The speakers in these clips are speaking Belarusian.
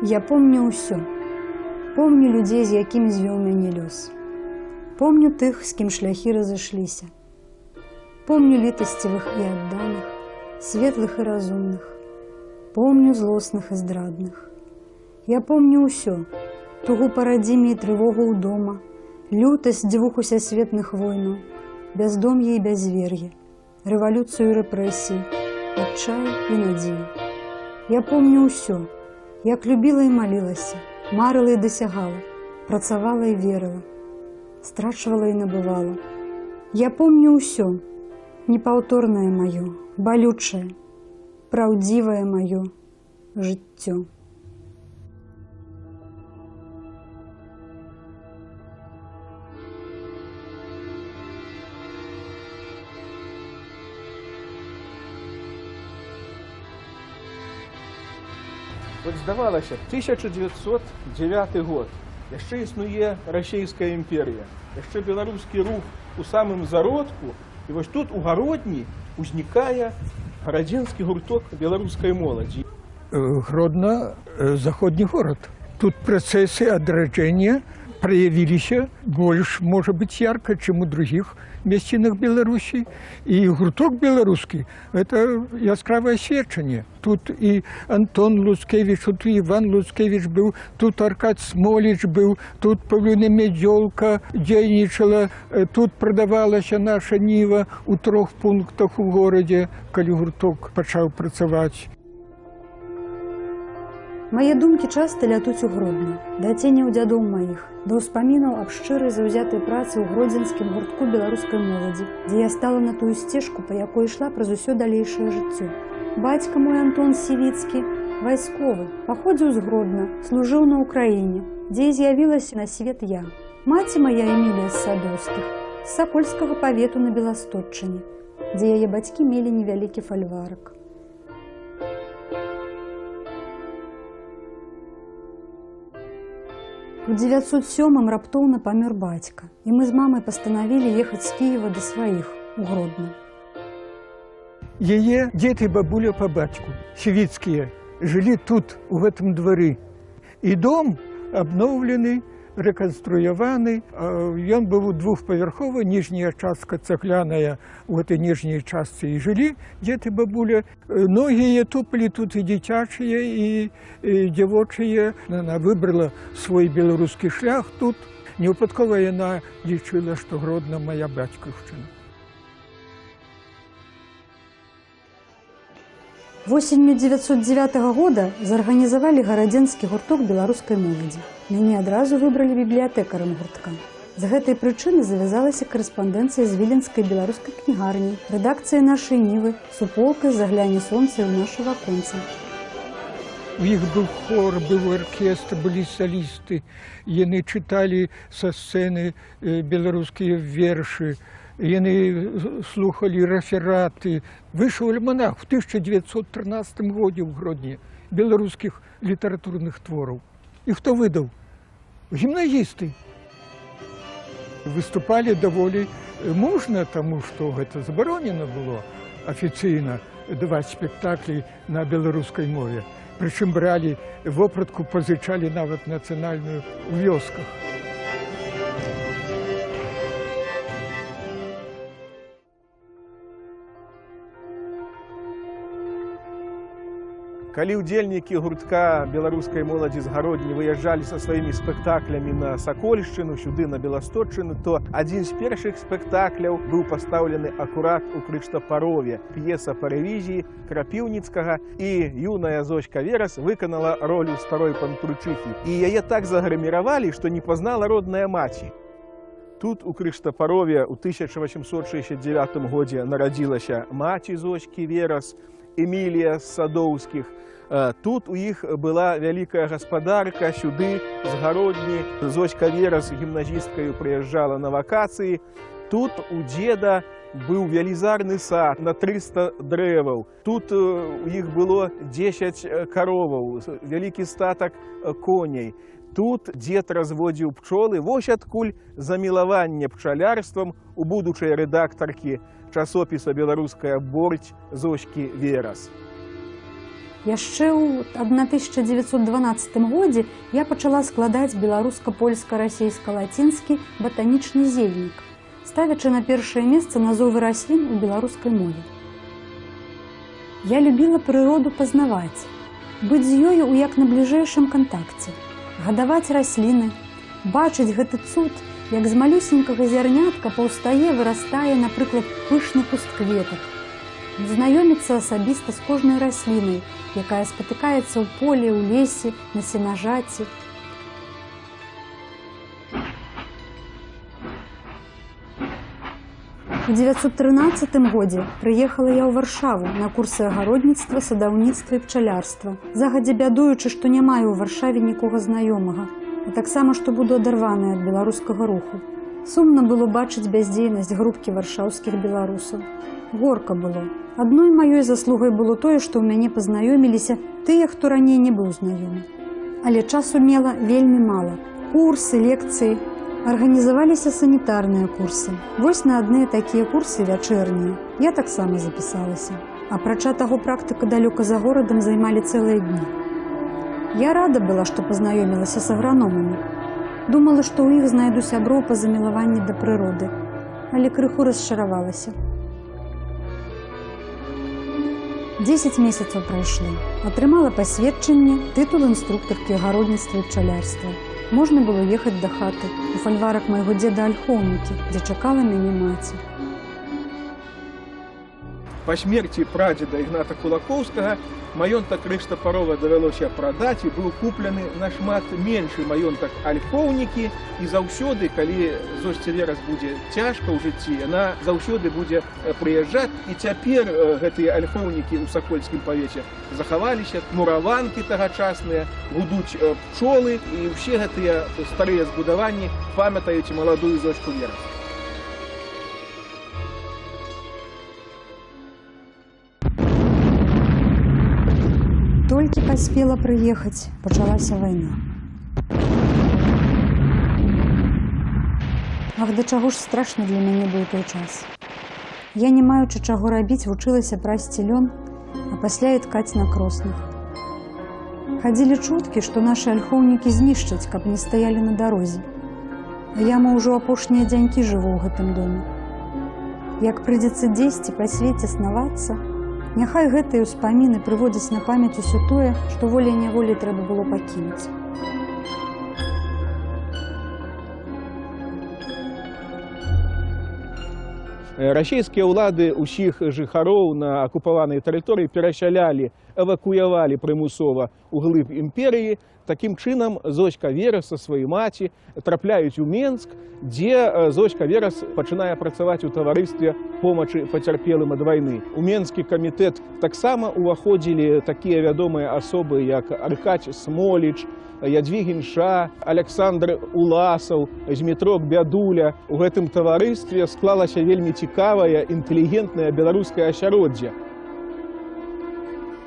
Я помню ўсё. Помню людзей, з якімі звёў мяне лёс. Помню тых, з кім шляхі разышліся. Помню літасцівых і адданых, светлых і разумных. Помню злосных і здрадных. Я помню ўсё. Тугу па радзіме і трывогу ў дома, лютасць дзвюх усесветных войнаў, бяздом'е і бязвер'е, рэвалюцыю і рэпрэсіі, адчай і надзею. Я помню ўсё. Як любіла і малілася, марыла і дасягала, працавала і верыла, страчвала і набывала. Я помню ўсё, непаўторнае маё, балючае, праўдзівае маё жыццё. Вот здавалася, 1909 год. Яшчэ існуе расійская імперія, яшчэ беларускі рух у самым зародку. І вось тут у Гародні узнікае гарадзенскі гурток беларускай моладзі. Гродно – заходні город. Тут працэсы адраджэння проявилися больш, может быть, ярко, чем у других месцінах Беларусі. И гурток беларускі – это яскравое сведчанне. Тут и Антон Луцкевич, тут и Иван Луцкевич был, тут Аркадь Смолич был, тут Павліна Медзёлка дзейнічала, тут продавалася наша Ніва у 3 пунктах у горадзе, калі гурток пачаў працаваць. Мае думкі часта лятуць у Гродно, да ценяў дзядоў маіх, да ўспамінаў аб шчырай заўзятай працы ў гродзенскім гуртку беларускай моладзі, дзе я стала на тую сцежку, па якой ішла праз усё далейшае жыццё. Бацька мой Антон Сівіцкі, вайсковы, паходзіў з Гродна, служыў на Ўкраіне, дзе і з'явілася на свет я. Маці мая Эмілія з Садоўскіх, з Сакольскага павету на Беластотчыне, дзе яе бацькі мелі невялікі фальварак. У 907-м раптоўна памёр бацька, і мы з мамай пастанавілі ехаць з Кіева да сваіх у Гродно. Яе дзед і бабуля па бацьку, Сівіцкія, жылі тут, у гэтым двары. І дом абноўлены, рэканструяваны. Ён быў двухпавярховы, ніжняя частка цагляная у гэтай ніжняй частцы і жылі дзед і бабуля. Ногі яе тупалі тут і дзіцячыя, і дзявочыя. Яна выбрала свой беларускі шлях тут. Невыпадкова яна лічыла, што Гродно мая бацькаўшчына. Восенню 909 года зарганізавалі гарадзенскі гурток беларускай моладзі. Мяне адразу выбралі бібліятэкарам гуртка. З гэтай прычыны завязалася карэспандэнцыя з віленскай беларускай кнігарняй, рэдакцыяй нашай Нівы, суполкай «Загляне сонца» ў наша ваконца. У іх быў хор, быў аркестр, былі салісты. Яны чыталі са сцэны беларускія вершы. Яны слухали рэфераты. Выйшаў альманах в 1913 годзе ў Гродні беларускіх літаратурных твораў. І хто выдаў? Гімназісты. Выступалі даволі мужна, таму што гэта забаронена было афіцыйна даваць спектаклі на беларускай мове. Прычым бралі вопратку, пазычалі нават нацыянальную ў вёсках. Калі ўдзельнікі гуртка беларускай моладзі з Гародні выязджалі са сваімі спектаклямі на Сакольшчыну, сюды на Беластотчыну, то адзін з першых спектакляў быў пастаўлены акурат у Крыштапарове. П'еса па рэвізіі Крапіўніцкага, і юная Зоська Верас выканала ролю старой пантручыхі. І яе так загрэміравалі, што не пазнала родная маці. Тут у Крыштапарове ў 1869 годзе нарадзілася маці Зоські Верас, Эмілія з Садоўскіх. Тут у іх была вялікая гаспадарка, сюды з Гародні Зоська Верас гімназісткаю прыязджала на вакацыі. Тут у дзеда быў велізарны сад на 300 дрэваў. Тут у іх было 10 кароваў, вялікі статак коней. Тут дзед разводзіў пчолы. Вось адкуль замілаванне пчалярствам у будучай рэдактаркі часопіса «Беларуская борць» Зоські Верас. Яшчэ ў 1912 годзе я пачала складаць беларуска-польска-расейска-лацінскі батанічны зельнік, ставячы на першае месца назовы раслін у беларускай мове. Я любіла прыроду пазнаваць, быць з ёю ў як набліжэйшым кантакце, гадаваць расліны, бачыць гэты цуд, як з малюсенькага зярнятка паўстае, вырастае, напрыклад, пышны куст кветак, знаёміцца асабіста з кожнай раслінай, якая спатыкаецца ў полі, ў лесе, на сенажаці. У 1913 годзе прыехала я ў Варшаву на курсы агародніцтва, садаўніцтва і пчалярства, загадзя бядуючы, што не маю ў Варшаве нікога знаёмага, а таксама, што буду адарваная ад беларускага руху. Сумна было бачыць бяздзейнасць групкі варшаўскіх беларусаў. Горка было. Адной маёй заслугай было тое, што ў мяне пазнаёміліся тыя, хто раней не быў знаёмы. Але часу мела вельмі мала. Курсы, лекцыі. Арганізаваліся санітарныя курсы. Вось на адныя такія курсы вячэрнія я таксама запісалася. Апрача таго, практыка далёка за горадам займалі цэлыя дні. Я рада была, што пазнаёмілася з аграномамі. Думала, што ў іх знайду сяброў па замілаванні да прыроды, але крыху расчаравалася. 10 месяцаў прайшло. Атрымала пасведчанне, тытул інструктаркі агародніцтва і пчалярства. Можна было ехаць да хаты, у фальварак майго дзеда Альхоўнікі, дзе чакала мяне маці. Па смерці прадзеда Ігната Кулакоўскага маёнтак Рыштапарова давялося прадаць і быў куплены нашмат меншы маёнтак Альхоўнікі, і заўсёды, калі Зосьце Верас будзе цяжка ў жыцці, яна заўсёды будзе прыязджаць, і цяпер гэтыя альхоўнікі ў сакольскім павеце захаваліся, мураванкі тагачасныя, гудуць пчолы, і ўсе гэтыя старыя збудаванні памятаюць маладую Зочку Верас. Толькі паспела прыехаць, пачалася вайна. Ах, да чаго ж страшны для мяне быў той час. Я, не маючы чаго рабіць, вучылася прасці лён, а пасля і ткаць на кроснах. Хадзілі чуткі, што нашы альхоўнікі знішчаць, каб не стаялі на дарозе. А я, ўжо апошнія дзянькі жыву ў гэтым доме. Як прыйдзецца дзесьці па свеце снавацца, няхай гэтыя ўспаміны прыводзяць на памяць усё тое, што волей-няволей трэба было пакінуць. Расійскія ўлады ўсіх жыхароў на акупаванай тэрыторыі перасялялі, эвакуявалі прымусова ў глыб імперыі. Такім чынам Зоська Верас са сваёй маці трапляюць у Менск, дзе Зоська Верас пачынае працаваць у таварыстве помачы пацярпелым ад вайны. У Менскі камітэт таксама ўваходзілі такія вядомыя асобы, як Аркадзь Смоліч, Ядвігін Ша, Аляксандр Уласаў, Змітрок Бядуля. У гэтым таварыстве склалася вельмі цікавае, інтэлігентнае беларускае асяроддзе.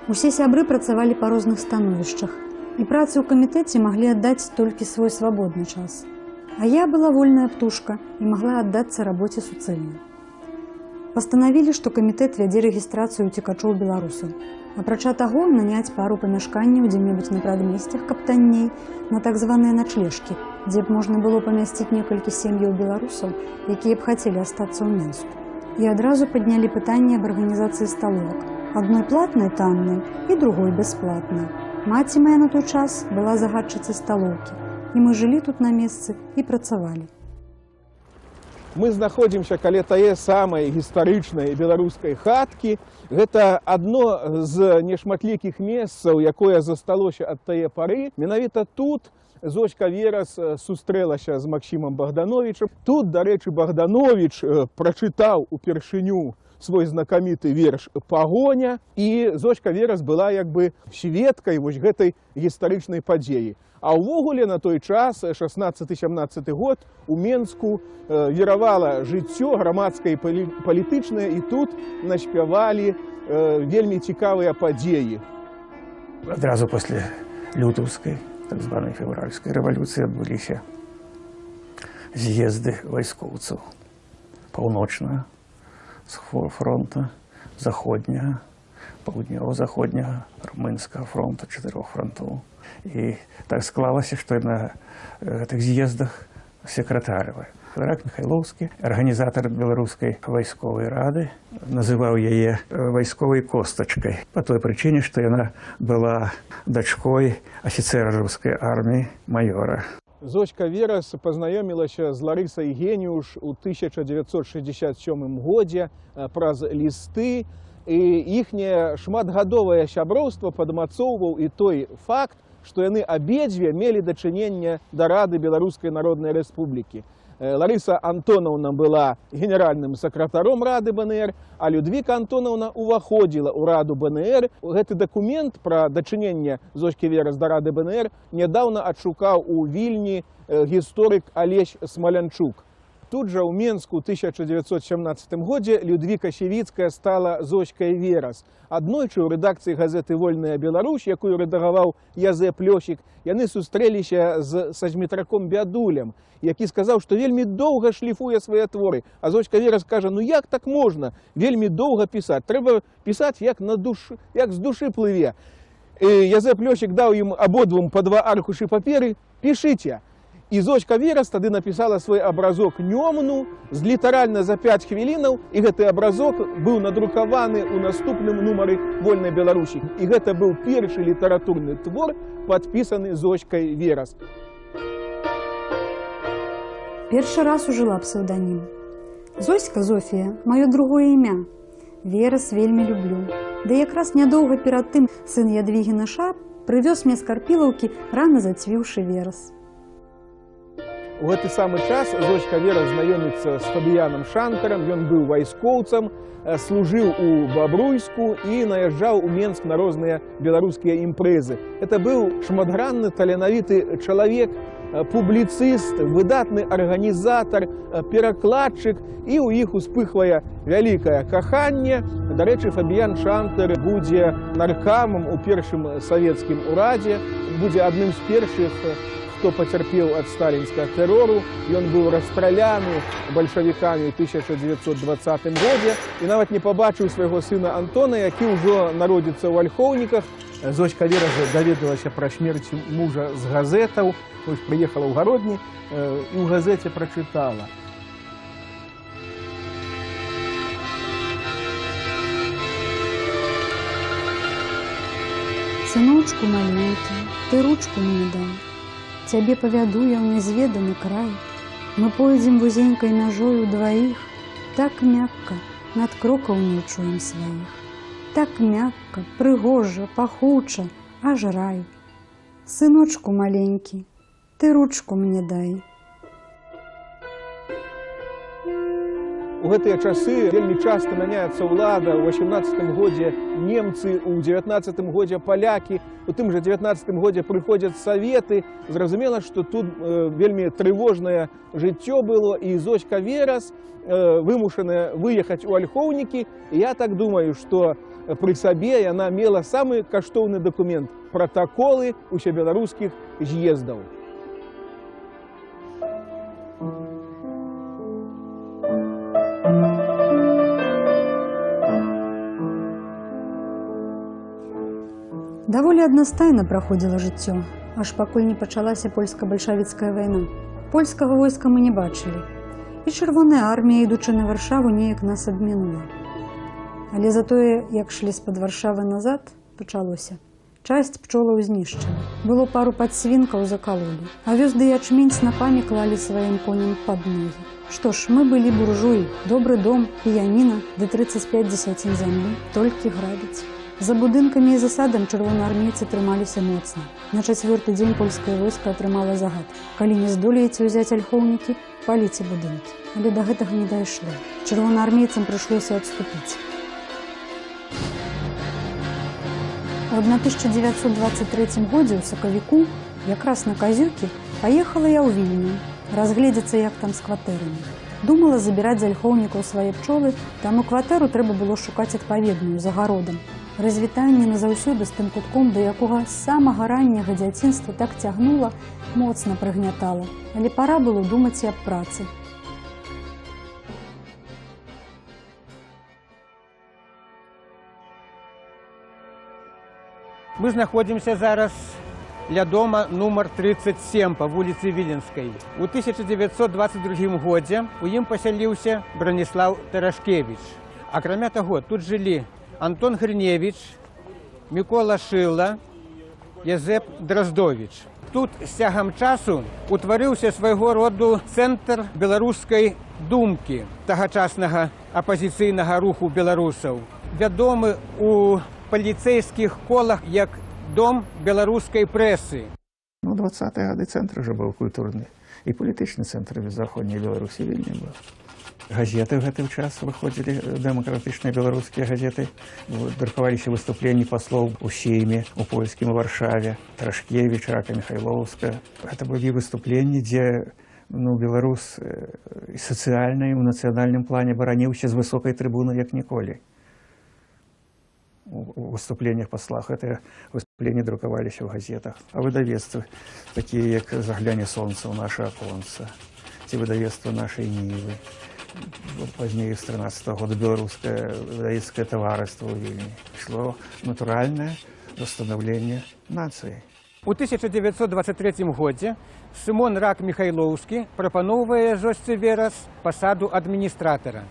Усе сябры працавалі па розных становішчах, і працы ў камітэце маглі аддаць толькі свой свабодны час. А я была вольная птушка і магла аддацца рабоце суцэльна. Пастанавілі, што камітэт вядзе рэгістрацыю уцекачоў беларусаў. Апрача таго, наняць пару памяшканняў дзе-небудзь на прадмесцях, каб танней, на так званыя начлежкі, дзе б можна было памясціць некалькі сем'яў беларусаў, якія б хацелі астацца ў Менску. І адразу паднялі пытанне аб арганізацыі сталовак. Адной платнай таннай і другой бясплатнай. Маці моя на той час была загадчыцай сталоўкі, і мы жылі тут на месцы і працавалі. Мы знаходзімся каля тае самай гістарычнай беларускай хаткі. Гэта адно з нешматлікіх месцаў, якое засталося ад тае пары. Менавіта тут Зоська Верас сустрэлася з Максімам Богдановичам. Тут, дарэчы, Богданович прачытаў упершыню свой знакаміты верш «Пагоня», і Зоська Верас была як бы сведкай вось гэтай гістарычнай падзеі. А ўвогуле на той час, 16-17 год, у Менску віравала жыццё грамадскае і палітычнае, і тут наспявалі вельмі цікавыя падзеі. Адразу пасля лютаўскай, так званай февральскай рэвалюцыі адбыліся з'езды вайскоўцаў паўночнага з фронта, заходняга, паўднёва-заходняга румынскага фронту, 4 фронтоў. І так склалася, што на гэтых з'ездах сакратарыва Федарак Михайлоўскі, арганізатар беларускай вайсковай рады, называў яе вайсковай костачкай па той прычыне, што яна была дачкой афіцэра рускай арміі майора. Зочка Верас пазнаёмілася з Ларысай Геніуш у 1967 годзе праз лісты, і іхняе шматгадовае сяброўства падмацоўваў і той факт, што яны абедзве мелі дачыненне да Рады Беларускай Народнай Рэспублікі. Ларыса Антонаўна была генеральным сакратаром Рады БНР, а Людвіка Антонаўна уваходзіла ў Раду БНР. Гэты дакумент пра дачыненне Зочкі Верас да Рады БНР нядаўна адшукаў у Вільні гісторык Алесь Смалянчук. Тут жа ў Менску ў 1917 годзе Людвіка Сівіцкая стала Зочкай Верас. Аднойчы ў рэдакцыі газеты «Вольная Беларусь», якую рэдагаваў Язэп Лёсік, яны сустрэліся са Змітраком Бядулем, які сказаў, што вельмі доўга шліфуе свае творы. А Зочка Верас кажа, ну як так можна вельмі доўга пісаць? Трэба пісаць, як з душы плыве. Язэп Лёсік даў ім абодвум па 2 аркушы паперы, пішыце. І Зочка Верас тады напісала свой абразок Нёмну літаральна за 5 хвілінаў, і гэты абразок быў надрукаваны ў наступным нумары «Вольнай Беларусі». І гэта быў першы літаратурны твор, падпісаны Зочкай Верас. Першы раз ужыла псеўданім. Зоська Зофія – маё другое імя. Верас вельмі люблю. Да якраз нядоўга перад тым сын Ядвігіна Ша прывёз мне з Карпілаўкі рана зацвіўшы верас. У гэты самы час Зочка Верас знаёміцца з Фабіянам Шантарам, ён быў вайскоўцам, служыў у Бабруйску і наязджаў у Менск на розныя беларускія імпрэзы. Это быў шматгранны, таленавіты чалавек, публіцыст, выдатны арганізатар, перакладчык, і ў іх успыхвае вялікае каханне. Дарэчы, Фабіян Шантар будзе наркамам у першым савецкім урадзе, будзе адным з першых, хто пацярпеў ад сталінскага тэрору. Ён быў расстраляны бальшавікамі ў 1920 годзе і нават не пабачыў свайго сына Антона, які ўжо народзіцца ў Альхоўніках. Зочка Верас даведалася пра смерць мужа з газетаў, прыехала ў Гародні і ў газеце прачытала. Сыночку маленькі, ты ручку мне дай. Цябе павяду я ў нязведаны край. Мы пойдзем вузенькай мяжою дваіх. Так мякка над крокаў не чуем сваіх. Так мякка, прыгожа, пахуча, аж рай. Сыночку маленькі, ты ручку мне дай. У гэтыя часы вельмі часта мяняецца ўлада. У 18 годзе немцы, у 19 годзе палякі, у тым жа 19 годзе прыходзяць саветы. Зразумела, што тут вельмі трывожнае жыццё было, і Зочка Верас вымушаная выехаць у Альхоўнікі. Я так думаю, што пры сабе яна мела самы каштоўны дакумент – пратаколы усебеларускіх з'ездаў. Даволі аднастайна праходзіла жыццё, аж пакуль не пачалася польска-бальшавіцкая вайна. Польскага войска мы не бачылі. І Чырвоная армія, ідучы на Варшаву, неяк нас абмінула. Але затое, як шлі з-пад Варшавы назад, пачалося. Часць пчолаў знішчана. Было пару падсвінкаў закалолі, а вёзды ячмень снапамі клалі сваім коням пад ногі. Што ж, мы былі буржуі, добры дом, піяніна, ды 35 дзесяцін зямлі, толькі грабіць. За будынкамі і засадам чырвонаармейцы трымаліся моцна. На 4-й дзень польскае войска атрымала загад. Калі не здолееце ўзяць Альхоўнікі, паліце будынкі. Але да гэтага не дайшло. Чырвонаармейцам прыйшлося адступіць. У 1923 годзе ў сакавіку, якраз на Казюкі, паехала я ў Вільню, разгледзецца, як там з кватэрамі. Думала забіраць з Альхоўнікаў свае пчолы, таму кватэру трэба было шукаць адпаведную за гародам. Развітанне назаўсёды з тым кутком, да якога з самага ранняга дзяцінства так цягнула, моцна прыгнятала, але пара было думаць і аб працы. Мы знаходзімся зараз ля дома нумар 37 па вуліцы Віленскай. У 1922 годзе у ім пасяліўся Браніслаў Тарашкевіч. Акрамя таго, тут жылі Антон Гриневич, Мікола Шыла, Язэп Драздович. Тут з цягам часу утварыўся свайго роду цэнтр беларускай думкі тагачаснага апазіцыйнага руху беларусаў. Вядомы у паліцэйскіх колах як дом беларускай прэсы. Ну, 20-е гады цэнтр уже быў культурны і палітычны цэнтр заходняй Беларусі вельмі быў. Газеты в гэты час выходзілі, дэмакратычныя беларускія газеты. Друкаваліся выступленні паслоў у Сейме, у польскім, у Варшаве, Тарашкевіч, Рака Михайловска. Гэта былі выступленні, дзе беларус і сацыяльна, і ў нацыянальным плане бараніўся з высокай трыбуны, як ніколі. У выступленнях паслах. Гэтыя выступленні друкаваліся ў газетах. А выдавецтвы, такія як «Загляне сонца» ў наша аконца, ці выдавецтва нашай Нівы. Пазней з 13-го года беларускае выдавецкае таварыства ў Вільні. Ішло натуральнае восстановленне нацыі. У 1923 годзе Сымон Рак Михайлоўскі прапаноўвае Зосцы Верас пасаду адміністратара,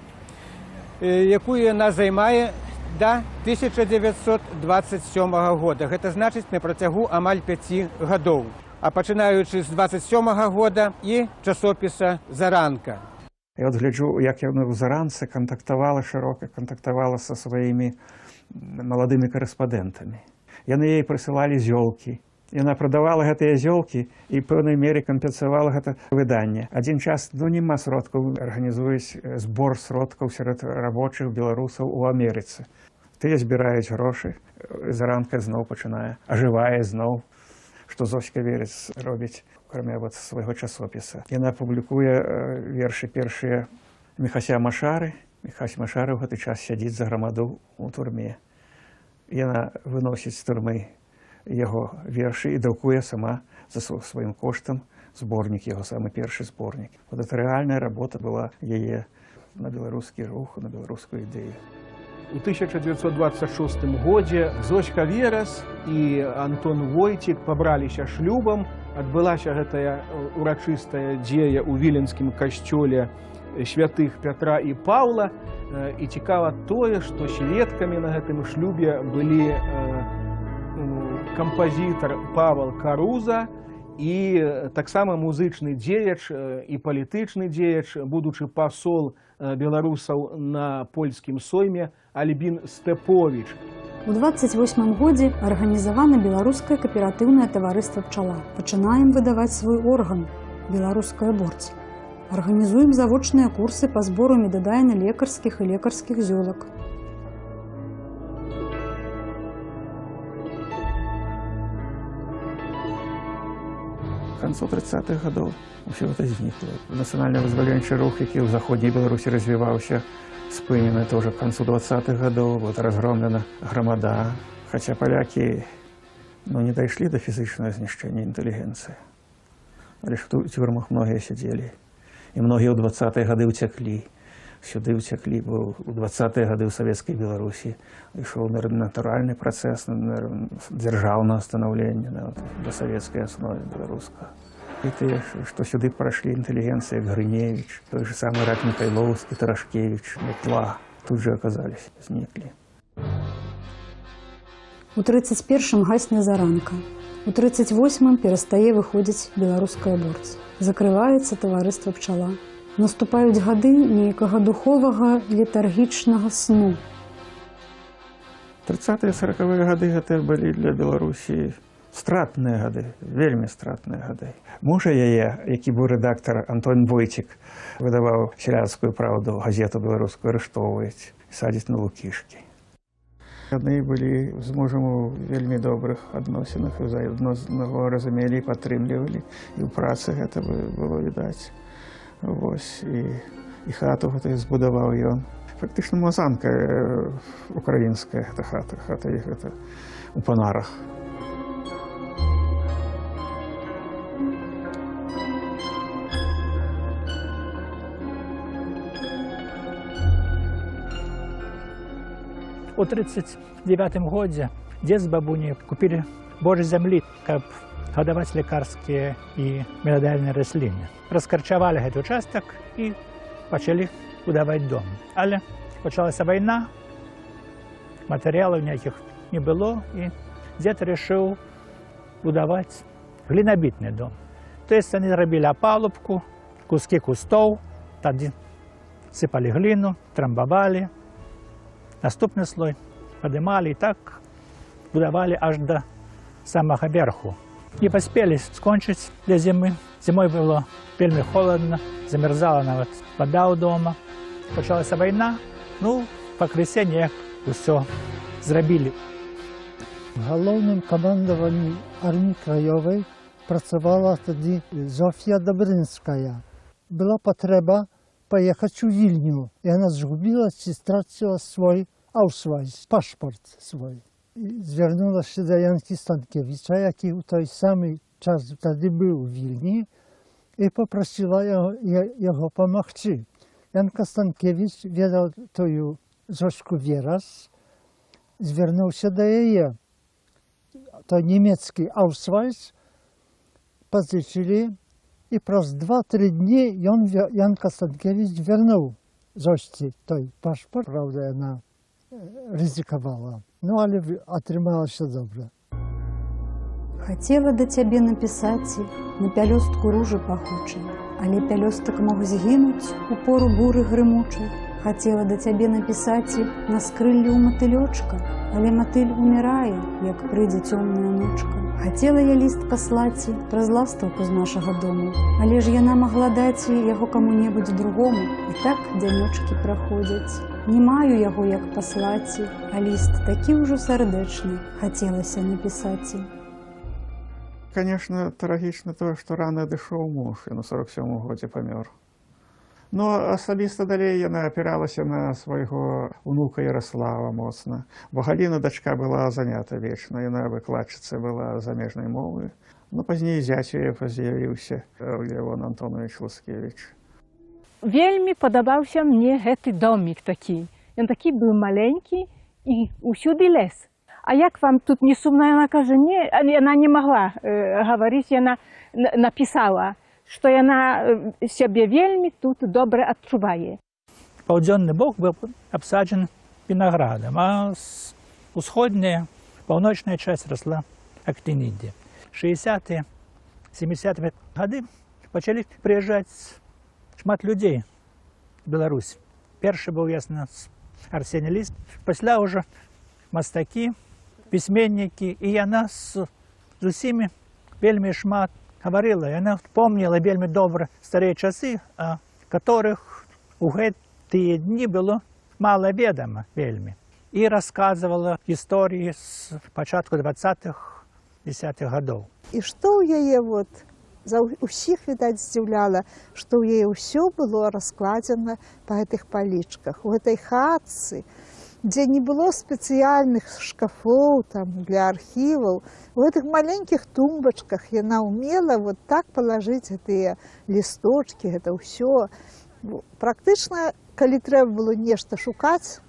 якую яна займае да 1927 года. Гэта значыць на працягу амаль 5 гадоў. А пачынаючы з 27 года і часопіса «Заранка». Я гляджу, як яна ў «Заранцы» шырока кантактавала са сваімі маладымі карэспандэнтамі. Яны ей прысылалі зёлкі. Яна прадавала гэтыя зёлкі і ў пэўнай мере кампенсавала гэта выданне. Адзін час нема сродкаў, арганізуюць збор сродкаў сярод рабочых беларусаў у Амерыцы. Тыя збіраюць грошы, «Заранка» зноў пачынае, ажывае зноў, што Зоська Верас робіць, акрамя свайго часопіса. Яна публікуе вершы першыя Міхася Машары. Міхась Машары ў гэты час сядзіць за грамаду ў турме. Яна выносіць з турмы яго вершы і друкуе сама за сваім коштам зборнік, яго самы першы зборнік. Гэта рэальная работа была яе на беларускі рух, на беларускую ідэю. У 1926 годзе Зоська Верас і Антон Войтік пабраліся шлюбам. Адбылася гэтая урачыстая дзея ў віленскім касцёле святых Пятра і Паўла. І цікава тое, што сведкамі на гэтым шлюбе былі кампазітар Павел Каруза і таксама музычны дзеяч і палітычны дзеяч, будучы пасол беларусаў на польскім сойме Альбін Стэповіч. У 28 годзе арганізавана беларускае кааператыўнае таварыства «Пчала». Пачынаем выдаваць свой орган – беларуская борць. Арганізуем завочныя курсы па збору медадайна-лекарскіх і лекарскіх зёлак. К канцу 30-х гадоў усё гэта знікла. Нацыянальна-вызваленчы рух, які ў заходняй Беларусі развіваўся, спынены тоже к концу 20-х годов, вот разгромлена громада. Хотя поляки не дошли до физического знищения интеллигенции. Лишь в тюрьмах многие сидели. И многие в 20-е годы утекли. Сюда утекли, бо в 20-е годы в Советской Беларуси шел натуральный процесс державного становления до советской основы белорусского. И те, что сюда прошли интеллигенция, Гриневич, тот же самый Рак Михайловский, Тарашкевич, Метла, тут же оказались, возникли. У 31-м гасне «Заранка». У 38-м перастае выходзіць беларуская борць. Закрываецца таварыства «Пчала». Наступаюць гады нейкага духовага летаргічнага сну. 30-е, 40-е гады гэта былі для Беларусі стратныя гады, вельмі стратныя гады. Мужа яе, які быў рэдактар Антон Войтік, выдаваў «Сялянскую правду», газету беларускую, арыштоўваюць, садзяць на Лукішкі. Яны былі з мужам у вельмі добрых адносінах, адно аднаго разумелі і падтрымлівалі, і ў працы гэта было відаць. Вось, і хату гэтую збудаваў ён. Фактычна мазанка украінская гэта хата іх гэта у Панарах. У 1939 годзе Дед с бабуней купили больше земли, каб годовать лекарские и минеральные рослины. Раскорчевали этот участок и начали будовать дом. Але почалась война, материалов никаких не было, и дед решил будовать глинобитный дом. То есть они робили опалубку, куски кустов, тоді сыпали глину, трамбовали, наступный слой поднимали и так будовали аж до самого верху. Не поспели скончить для зимы. Зимой было вельми холодно, замерзала нават вода у дома. Почалась война, ну, по кресенье все зробили. В головному командуванні армії Краєвої працювала тоді Зофія Добринська. Була потреба поїхати у Вільню, і вона згубила чи втратила свій аусвайс, паспорт свій. І звернулася до Янки Станкевича, який у той самий час тоді був у Вільні, і попросила його допомогти. Янка Станкевич віддав тою Зоську Вєрас, звернувся до її. То німецький аусвайс позичили, і праз 2-3 дні Янка Станкевич вернув Зосці той паспорт. Правда, вона ризикувала, ну, але отрималося добре. Хотела до цябе напісаць на пялёстку ружы пахучай, але пялёстак мог згінуць у пору буры грымучай. Хотела до цябе напісаць на скрыллі ў матылёчка, але матыль умирае, як прыйдзе цёмная ночка. Хотела я ліст паслаць праз ластаўку з нашага дому, але ж яна магла даць яго каму-небудзь другому. І так дзянёчкі праходзяць. Не маю яго як паслаць, а ліст такі ўжо сардэчны хацелася напісаць. Конечно, трагічна тое, што рана адышоў муж, і на 47-му годзе памёр. Но асабіста далей яна апіралася на свайго унука Ярослава моцна. Бо Галіна, дачка, была занята вечна, яна выкладчыца была замежнай мовы. Но пазней зяць яе з'явіўся Леон Антонович Ласкевич. Вельмі падабаўся мне гэты домик такі. Ён такі быў маленькі і ўсюды лес. А як вам тут не сумна? Яна кажа, не, яна не могла гаварыць, яна напісала, што яна сябе вельмі тут добра адчувае. Паўдзённы бок быў абсаджан вінаградам, а усходняя, паўночная часть росла актинидия. 60-е, 70-е гады пачалі прыязджаць шмат людзей в Беларусь. Першы быў, ясна, Арсений Лист, пасля ўжо мастакі, пісьменнікі, і яна з усімі вельмі шмат гаварыла. Яна помніла вельмі добра старыя часы, о которых у гэтыя дні было мала ведама вельмі. І расказвала гісторыі з пачатку 20-х, 10-х гадоў. І што ў яе усіх, відаць, здзіўляла, што ў яе ўсё было раскладзена па гэтых палічках, у гэтай хатцы, дзе не было спецыяльных шкафоў там, для архіваў. У гэтых маленькіх тумбачках яна ўмела вот так палажыць гэтыя лісточкі, гэта ўсё. Практычна, калі трэба было нешта шукаць,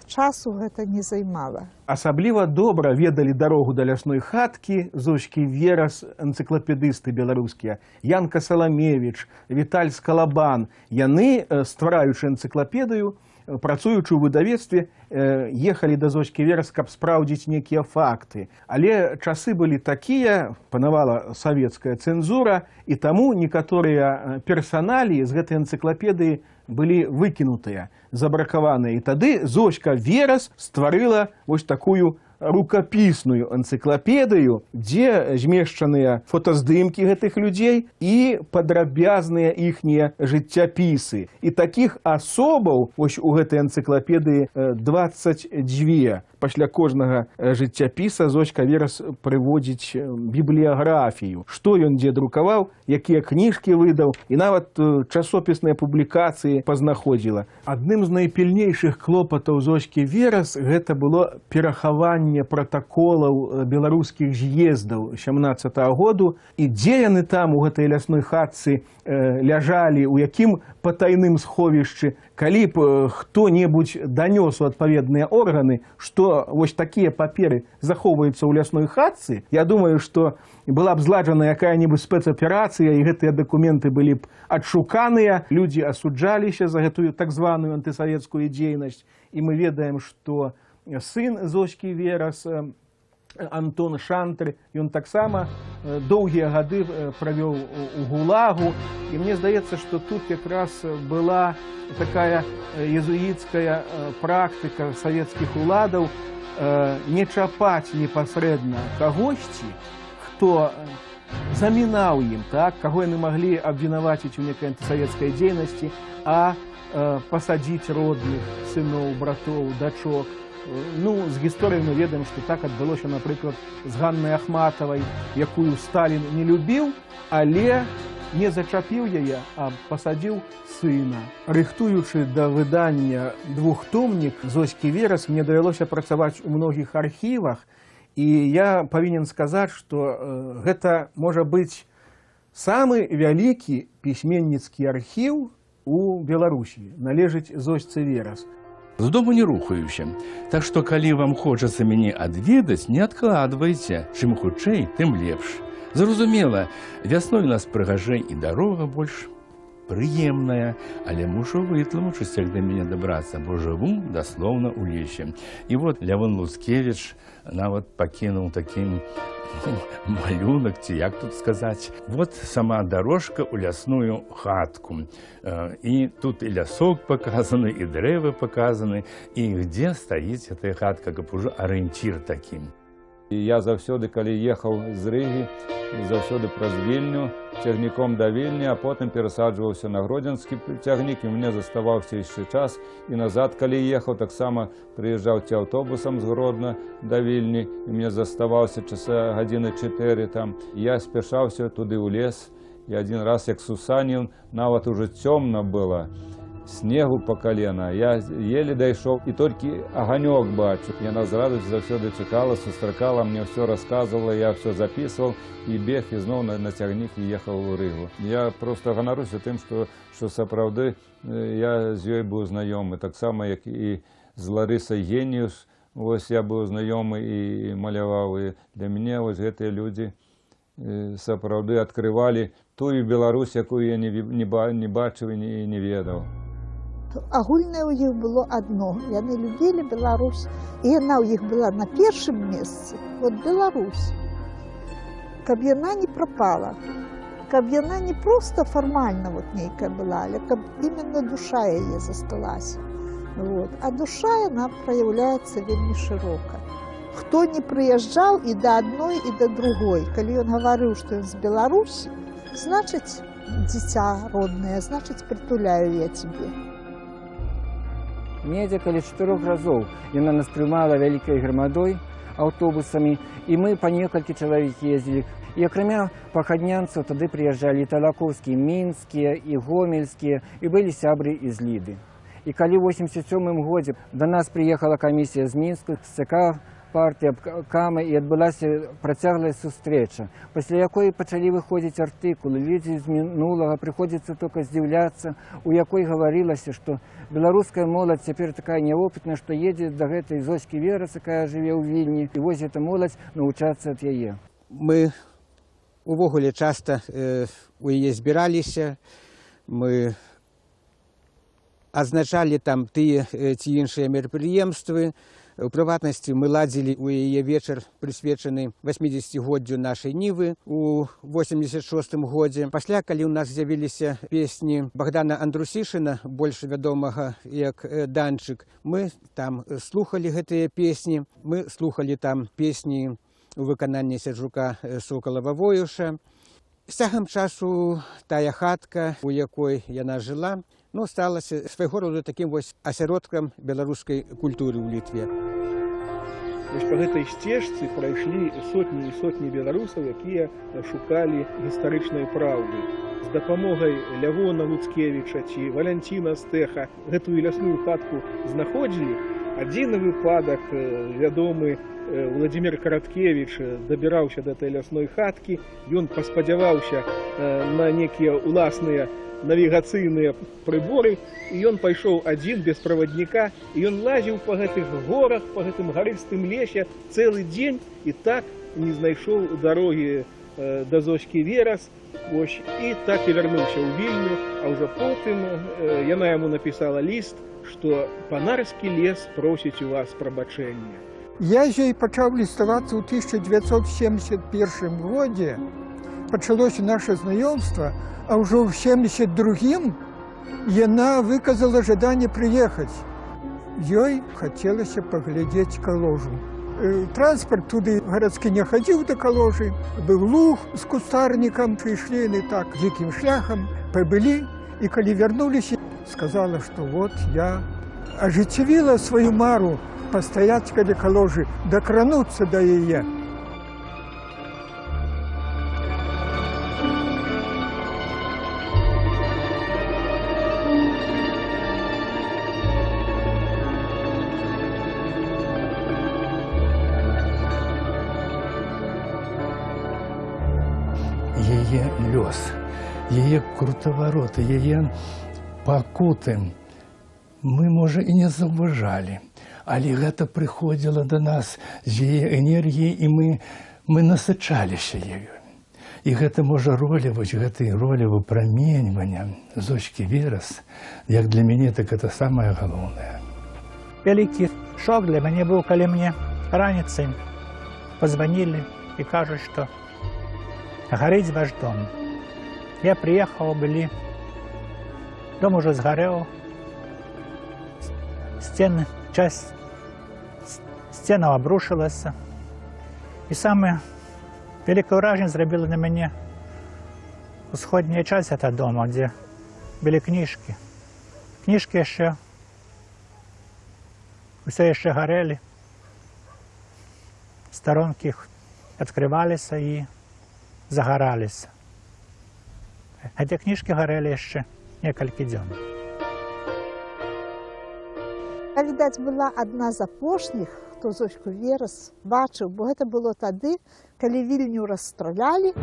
часу гэта не займала. Асабліва добра ведалі дарогу да лясной хаткі Зоські Вєрас, энцыклапедысты беларускія, Янка Саламевіч, Віталь Скалабан. Яны, ствараючы энцыклапедыю, працуючы ў выдавецтве, ехалі да Зоські Вєрас, каб спраўдзіць нейкія факты. Але часы былі такія, панавала савецкая цэнзура, і таму некаторыя персаналіі з гэтай энцыклапедыі былі выкінутыя, забракаваныя. І тады Зоська Вєрас стварыла вось такую рукапісную энцыклапедыю, дзе змешчаныя фотаздымкі гэтых людзей і падрабязныя іхнія жыццяпісы. І такіх асобаў вось у гэтай энцыклапедыі 22. Пасля кожнага жыццяпіса Зоська Вєрас прыводзіць бібліяграфію, што ён дзе друкаваў, якія кніжкі выдаў, і нават часопісныя публікацыі пазнаходзіла. Адным з найпільнейшых клопатаў Зоські Вєрас гэта было перахаванне пратаколаў беларускіх з'ездаў 17-го году, і дзе яны там у гэтай лясной хатцы ляжалі, у якім патайным сховішчы, Калі б хто-небудзь данёс у адпаведныя органы, што вось такія паперы захоўваюцца ў лясной хатцы, я думаю, што была б зладжана якая-небудзь спецаперацыя, і гэтыя дакументы былі б адшуканыя, людзі асуджаліся за гэтую так званую антысавецкую дзейнасць. І мы ведаем, што сын Зоські Верас, Антон Шантр, ён таксама доўгія гады правёў у ГУЛАГу. І мне здаецца, што тут якраз была такая езуіцкая практыка савецкіх уладаў не чапаць непасрэдна кагосьці, хто замінаў ім, так, каго яны маглі абвінаваціць у некай антысавецкай дзейнасці, а пасадзіць родных, сыноў, братоў, дачок. Ну, з гісторыі мы ведаем, што так адбылося, напрыклад, з Ганнай Ахматавай, якую Сталін не любіў, але не зачапіў яе, а пасадзіў сына. Рыхтуючы да выдання двухтомнік Зоські Верас, мне давялося працаваць у многіх архівах, і я павінен сказаць, што гэта можа быць самы вялікі пісьменніцкі архіў у Беларусі, належыць Зосьцы Верас. З дому не рухаюся. Так што, калі вам хочацца мяне адведаць, не адкладвайце. Чым хутчэй, тым лепш. Зразумела, вясной у нас прыгажэй і дарога больш прыемная, але мушу вытлумачыць, як да мяне дабрацца, бо жыву даслоўна ў лесе. І вот Лявон Луцкевіч нават пакінуў такім малюнак, ці як тут сказаць. Вот сама дорожка ў лясную хатку. І тут і лясок паказаны, і дрэвы паказаны, і дзе стаіць гэтая хатка, каб ужо арыенцір такім. Я заўсёды, калі ехаў з Рыгі, заўсёды праз Вільню, цягніком да Вільні, а потым перасаджваўся на Гродзенскі цягнік, і мне заставаўся яшчэ час. І назад, калі ехаў, таксама прыязджаў ці аўтобусам з Гродна да Вільні, і мне заставаўся часа гадзіны 4 там. Я спяшаўся туды ў лес, і адзін раз, як сусаніў, нават ужо цёмна было, снегу по колена. Я еле дайшоў, і толькі аганёк бачу. Яна з радасцю заўсёды чакала, сустракала, мне ўсё расказвала, я ўсё запісваў, і бег, і зноў на цягнік і ехаў у Рыгу. Я проста ганаруся тым, што сапраўды я з ёй быў знаёмы. Таксама, як і з Ларысай Геніус, вось я быў знаёмы і маляваў. І для мяне вось гэтыя людзі сапраўды адкрывалі тую Беларусь, якую я не бачыў і не ведаў. Агульнае ў іх было адно. Яны любілі Беларусь, і яна ў іх была на першым месцы. Вот Беларусь. Каб яна не прапала, каб яна не проста фармальна вот нейкая была, але каб именно душа яе засталася. Вот. А душа, яна праяўляецца вельмі шырока. Хто не прыязджаў і да адной, і да другой. Калі ён гаварыў, што ён з Беларусі, значыць, дзіця роднае, значыць, притуляю я цябе. Недзе каля 4 разоў яна нас прымала вялікай грамадой, аўтобусамі, і мы па некалькі чалавек ездзілі. І акрамя пахаднянцаў тады прыязджалі і талакоўскія, мінскія, і гомельскія, і былі сябры з Ліды. І калі ў 87 годзе да нас прыехала камісія з Мінску, з ЦК партыі, абкама, і адбылася працяглая сустрэча, пасля якой пачалі выходзіць артыкулы, людзі з мінулага, прыходзіцца толькі здзіўляцца, у якой гаварылася, што беларуская моладзь цяпер такая неопытная, што едзе да гэтай Зоські Верас, якая жыве ў Вільні, і вось эта моладзь навучацца ад яе. Мы увогуле часта у яе збіраліся, мы адзначалі там тыя ці іншыя мерапрыемствы. У прыватнасці мы ладзілі ў яе вечар, прысвечаны 80-годдзю нашай Нівы у 86-м годзе. Пасля, калі ў нас з'явіліся песні Богдана Андрусішына, больш вядомага як Данчык, мы там слухалі гэтыя песні. Мы слухалі там песні у выкананні Сяджука, Сокалава, Воюша. З цягам часу тая хатка, у якой яна жыла, сталася свайго роду такім вось асяродкам беларускай культуры ў Літве. Вось па гэтай сцежцы прайшлі сотні і сотні беларусаў, якія шукалі гістарычнай праўды. З дапамогай Лявона Луцкевіча ці Валянціна Стэха гэтую лясную хатку знаходзілі. Адзіны выпадак вядомы Владзімір Караткевіч дабіраўся да этой лясной хаткі, ён паспадзяваўся на некія ўласныя навігацыйныя прыборы, і ён пайшоў адзін без правадніка, і ён лазіў па гэтых горах, па гэтым гарыстым лесе цэлы дзень і так не знайшоў дарогі да Зоські Верас. І так і вярнуўся ў Вільню, а ўжо потым яна яму напісала ліст, што панарскі лес просіць у вас прабачэння. Я з ёй пачаў ліставацца ў 1971 годзе. Пачалося наша знаёмства, а ўжо ў 72-м яна выказала жаданне прыехаць. Ёй хацелася паглядзець Каложу. Транспорт туды гарадскі не хадзіў да Каложы, быў луг з кустарнікам, прыйшлі яны так дзікім шляхам, пабылі, і калі вярнуліся, сказала, што вот я ажыццявіла сваю мару пастаяць каля Каложы, дакрануцца да яе. Яе лёс, яе крутавароты, яе пакуты мы, можа, і не заўважалі, але гэта прыходзіла да нас з яе энергіяй, і мы насычаліся ёю. І гэта можа ролеваць, гэтай роля выпраменьвання Зоські Верас, як для мяне, так это самае галоўнае. Вялікі шок для мяне быў, калі мне раніцай пазванілі і кажуць, што гарыць ваш дом. Я приехал, были, дом уже сгорел, часть стена обрушилась. И самое великое вражение зробила на меня усходняя часть этого дома, где были книжки. Книжки еще, все еще горели, сторонки их открывались и загорались. Эти книжки горели еще несколько дней. Я, відаць, была одна з апошніх, хто Зоську Верас бачыў, бо гэта было тады, калі Вільню расстралялі,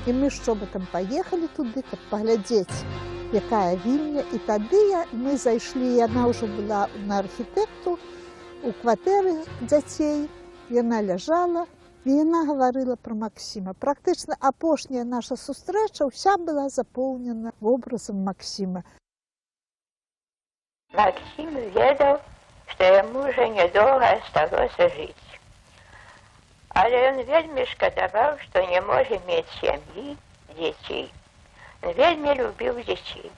і мы з чоботам паехалі туды, каб паглядзець, якая Вільня. І тады мы зайшлі, яна ўжо была на архітэкту, у кватэры дзяцей, яна ляжала, і яна гаварыла пра Максіма. Практычна апошняя наша сустрэча ўся была запоўнена вобразам Максіма. Максим ведаў, што яму ўжо нядоўга асталося жыць. Але ён вельмі шкадаваў, што не можа мець сям'і, дзяцей. Ён вельмі любіў дзяцей.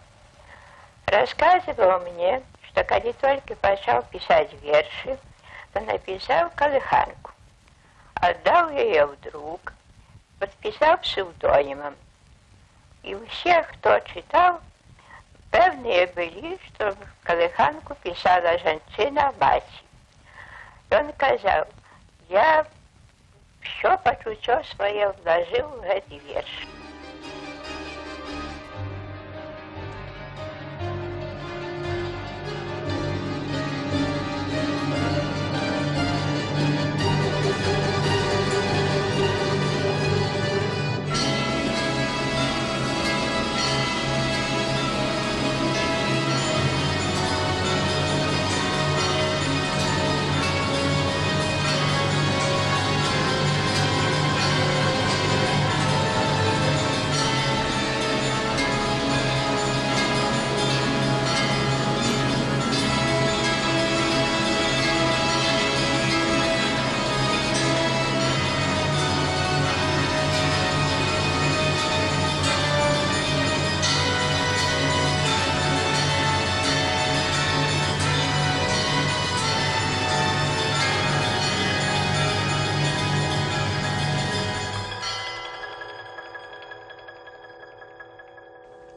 Расказваў мне, што калі толькі пачаў пісаць вершы, то напісаў калыханку. Отдал ее в друг, подписал псевдонимом. И все, кто читал, певные были, что калыханку писала женщина мать. И он сказал, я все почуття свое вложил в эти верши.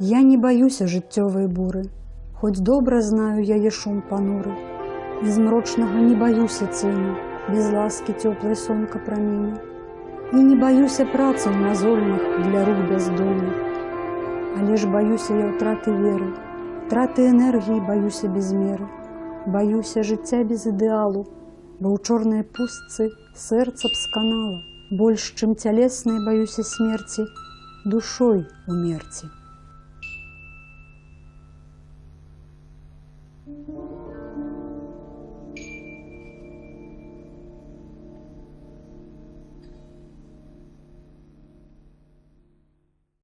Я не баюся жыццёвай буры, хоць добра знаю яе шум пануры. І змрочнага не баюся ценю, без ласкі цёплай сонка прамені. І не баюся працаў мазольных для рук бяздольных. Але ж баюся я ўтраты веры, траты энергіі баюся без меры. Баюся жыцця без ідэалу, бо ў чорнай пустцы сэрца б сканала. Больш, чым цялеснай баюся смерці, душой умерці.